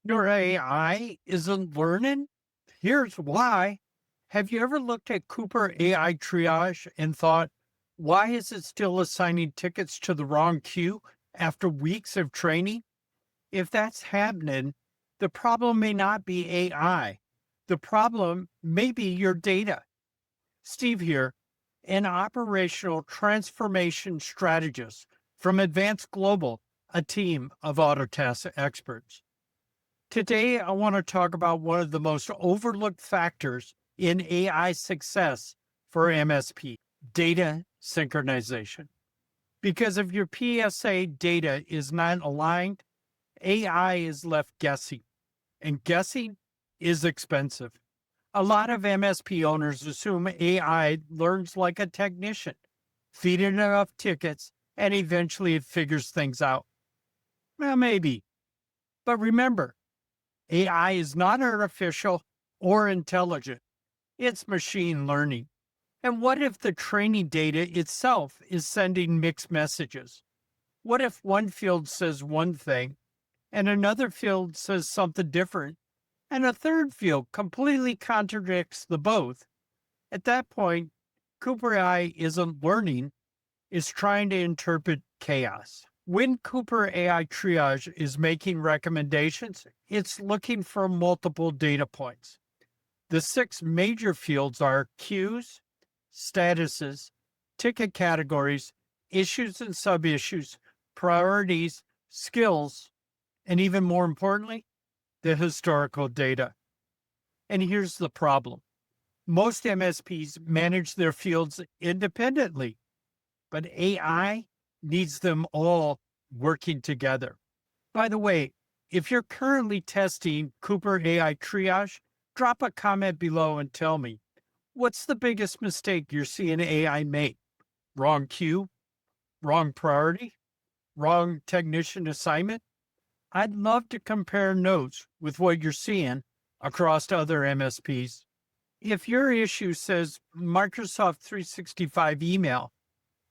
Your AI isn't learning? Here's why. Have you ever looked at Cooper AI Triage and thought, why is it still assigning tickets to the wrong queue after weeks of training? If that's happening, the problem may not be AI. The problem may be your data. Steve here, an operational transformation strategist from Advanced Global, a team of Autotask experts. Today, I want to talk about one of the most overlooked factors in AI success for MSP, data synchronization. Because if your PSA data is not aligned, AI is left guessing, and guessing is expensive. A lot of MSP owners assume AI learns like a technician, feed it enough tickets, and eventually it figures things out. Well, maybe. But remember, AI is not artificial or intelligent. It's machine learning. And what if the training data itself is sending mixed messages? What if one field says one thing and another field says something different and a third field completely contradicts the both? At that point, Cooper AI isn't learning, it's trying to interpret chaos. When Cooper AI Triage is making recommendations, it's looking for multiple data points. The six major fields are queues, statuses, ticket categories, issues and sub-issues, priorities, skills, and even more importantly, the historical data. And here's the problem. Most MSPs manage their fields independently, but AI needs them all working together. By the way, if you're currently testing Cooper AI Triage, drop a comment below and tell me, what's the biggest mistake you're seeing AI make? Wrong queue? Wrong priority? Wrong technician assignment? I'd love to compare notes with what you're seeing across other MSPs. If your issue says Microsoft 365 email,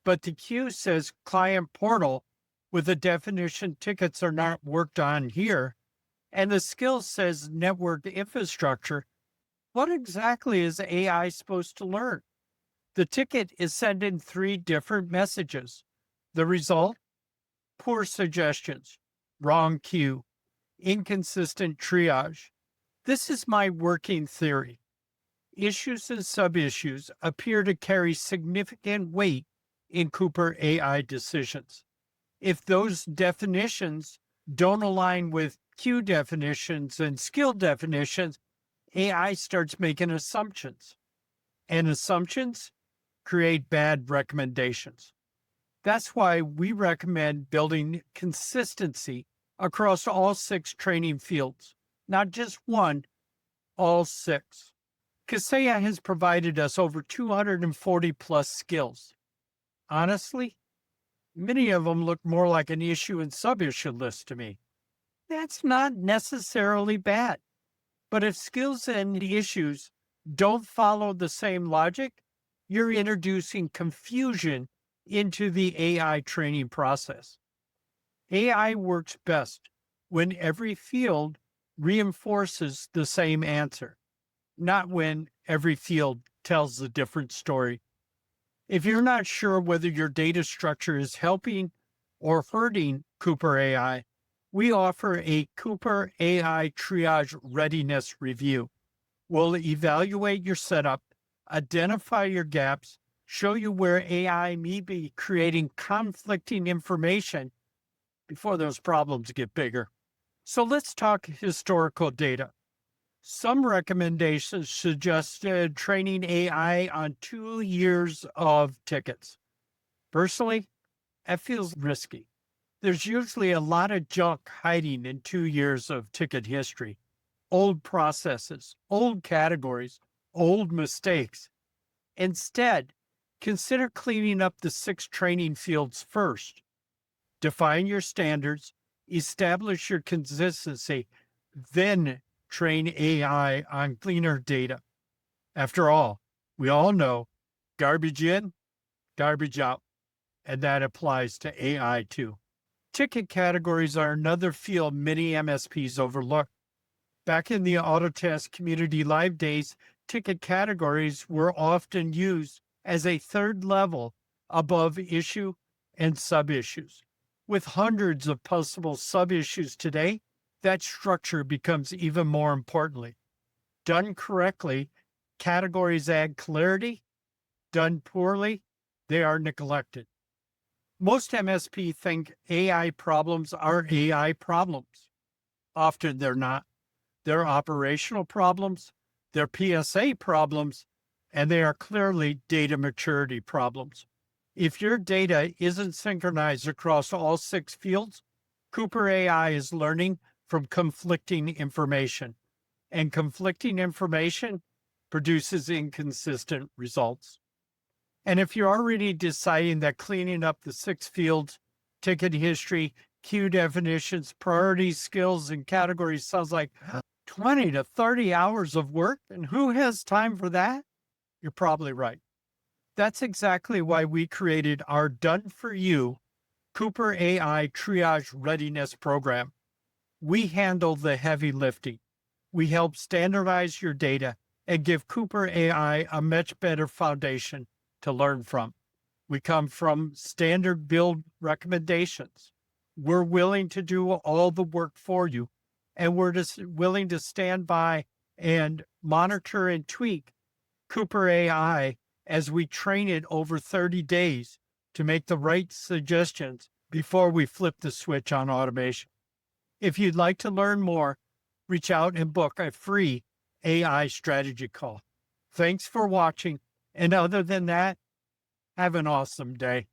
but the queue says client portal with the definition tickets are not worked on here, and the skill says network infrastructure, what exactly is AI supposed to learn? The ticket is sending three different messages. The result? Poor suggestions, wrong queue, inconsistent triage. This is my working theory. Issues and sub-issues appear to carry significant weight in Cooper AI decisions. If those definitions don't align with queue definitions and skill definitions, AI starts making assumptions, and assumptions create bad recommendations. That's why we recommend building consistency across all six training fields, not just one, all six. Kaseya has provided us over 240 plus skills. Honestly, many of them look more like an issue and sub-issue list to me. That's not necessarily bad. But if skills and issues don't follow the same logic, you're introducing confusion into the AI training process. AI works best when every field reinforces the same answer, not when every field tells a different story. If you're not sure whether your data structure is helping or hurting Cooper AI, we offer a Cooper AI Triage Readiness Review. We'll evaluate your setup, identify your gaps, show you where AI may be creating conflicting information before those problems get bigger. So let's talk historical data. Some recommendations suggested training AI on 2 years of tickets. Personally, that feels risky. There's usually a lot of junk hiding in 2 years of ticket history. Old processes, old categories, old mistakes. Instead, consider cleaning up the six training fields first. Define your standards, establish your consistency, then train AI on cleaner data. After all, we all know garbage in, garbage out, and that applies to AI too. Ticket categories are another field many MSPs overlook. Back in the Autotask community live days, ticket categories were often used as a third level above issue and sub-issues. With hundreds of possible sub-issues today, that structure becomes even more importantly. Done correctly, categories add clarity. Done poorly, they are neglected. Most MSP think AI problems are AI problems. Often they're not. They're operational problems, they're PSA problems, and they are clearly data maturity problems. If your data isn't synchronized across all 6 fields, Cooper AI is learning from conflicting information, and conflicting information produces inconsistent results. And if you're already deciding that cleaning up the 6 fields, ticket history, queue definitions, priorities, skills, and categories sounds like 20 to 30 hours of work, and who has time for that? You're probably right. That's exactly why we created our Done For You Cooper AI Triage Readiness program. We handle the heavy lifting. We help standardize your data and give Cooper AI a much better foundation to learn from. We come from standard build recommendations. We're willing to do all the work for you, and we're just willing to stand by and monitor and tweak Cooper AI as we train it over 30 days to make the right suggestions before we flip the switch on automation. If you'd like to learn more, reach out and book a free AI strategy call. Thanks for watching. And other than that, have an awesome day.